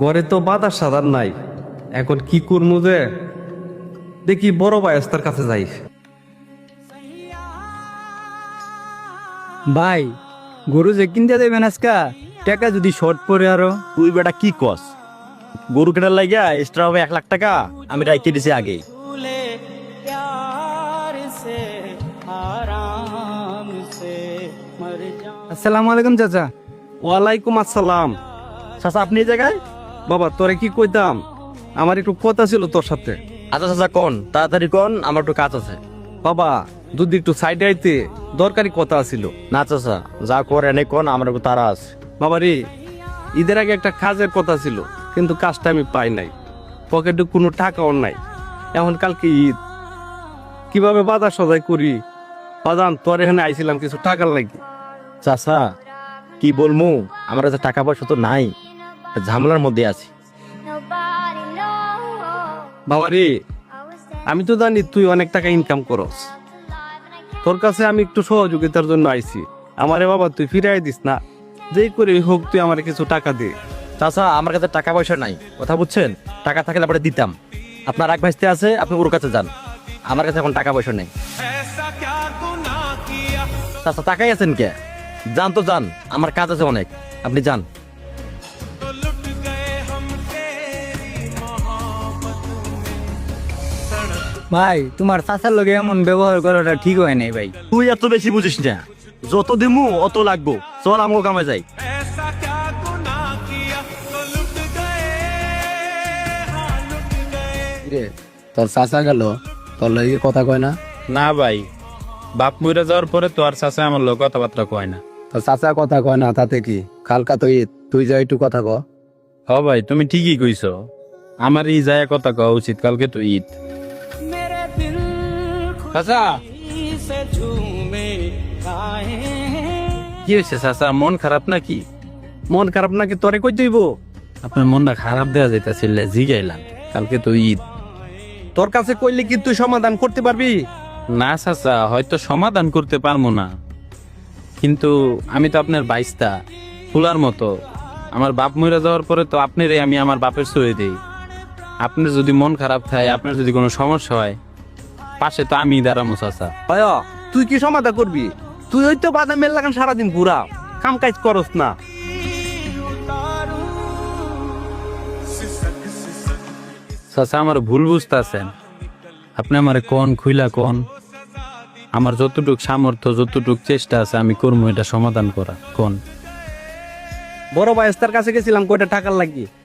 ঘরে তো বাতাস সাদার নাই, এখন কি করবো যে দেখি বড় ভাইস্তার কাছে যাই। ভাই গরু যে কিনতে দেবেন আজকা টাকা যদি শর্ট পড়ে আরো। তুই বেটা কি কস? গরু কেনার লাগিয়া এক্সট্রা হবে 1 লাখ টাকা আমি রাইতে দিছি আগে। আসসালামু আলাইকুম চাচা। ওয়ালাইকুম আসসালাম। চাচা আপনি এই জায়গায়? বাবা তোরে কি কইতাম, আমার একটু কথা ছিল তোর সাথে। আচ্ছা চাচা কোন, তাড়াতাড়ি কোন, আমার একটু কাজ আছে। বাবা যদি একটু সাইডে আইতে, দরকারি কথা ছিল। না চাচা যা করে এনে কোন, আমার একটু তাড়া আছে। বাবা রে, ঈদের আগে একটা কাজের কথা ছিল, কিন্তু কাজটা আমি পাই নাই, পকেটে কোনো টাকাও নাই। এখন কালকে ঈদ, কিভাবে বাজার সদাই করি? বাজান তোর এখানে আইছিলাম কিছু টাকার লাগি। চাচা কি বলমু, আমার কাছে টাকা পয়সা তো নাই, ঝামেলার মধ্যে আছি। বাবা রে, আমি তো জানি তুই অনেক টাকা ইনকাম করস, তোর কাছে আমি একটু সহযোগিতার জন্য আইছি। আমারে বাবা তুই ফিরাই দিস না, যেই করে হোক তুই আমার কিছু টাকা দে। চাচা আমার কাছে টাকা পয়সা নাই, কথা বুঝছেন? টাকা থাকলে আপনি দিতাম। আপনার এক ভাইস্তে আছে, আপনি ওর কাছে যান, আমার কাছে এখন টাকা পয়সা নেই। চাচা টাকাই আছেন কে? যান তো যান, আমার কাজ আছে অনেক, আপনি যান। ভাই তোমার চাচার লগে এমন ব্যবহার করাটা ঠিক হয় নাই ভাই। তুই এত বেশি বুঝিস না, যত দিমু অত লাগবো। চল আমগো কামে যাই। তোর চাচা গেল, তোর লগে কথা কয় না? না ভাই, বাপ মরে যাওয়ার পরে তো আর চাচা আমার লোক কথাবার্তা কয় না। তোর চাচা কথা কয় না তাতে কি? কালকা তো ঈদ, তুই যা একটু কথা ক। হ ভাই তুমি ঠিকই কইছো, আমার এই যায় কথা কওয়া উচিত, কালকে তো ঈদ। চাচা কি হয়েছে চাচা, মন খারাপ নাকি? মন খারাপ নাকি তোরে কই দিব? আপনার মনটা খারাপ দেওয়া যাইতেছিল, জিগাইলাম, কালকে তো ঈদ। তোর কাছে কইলে কি তুই সমাধান করতে পারবি? না চাচা, হয়তো সমাধান করতে পারবো না, কিন্তু আমি তো আপনার বাইস্তা ফুলার মতো। আমার বাপ মরে যাওয়ার পরে তো আপনারই আমি আমার বাপের ছড়ে দিই। আপনার যদি মন খারাপ থাকে, আপনার যদি কোনো সমস্যা হয়, পাশে তো আমি দাঁড়ামো চাচা। ভাইয়া তুই কি সমাধান করবি? তুই হয়তো বাদামের লাগান সারাদিন ঘুরা, কাম কাজ করস না। চাচা আমার ভুল বুঝতেছেন, আপনি আমার কোন খুইলা কোন, আমার যতটুক সামর্থ্য যতটুক চেষ্টা আছে আমি করবো এটা সমাধান করা। কোন বড় ভাইস্তার কাছে গেছিলাম কয়টা টাকার লাগি,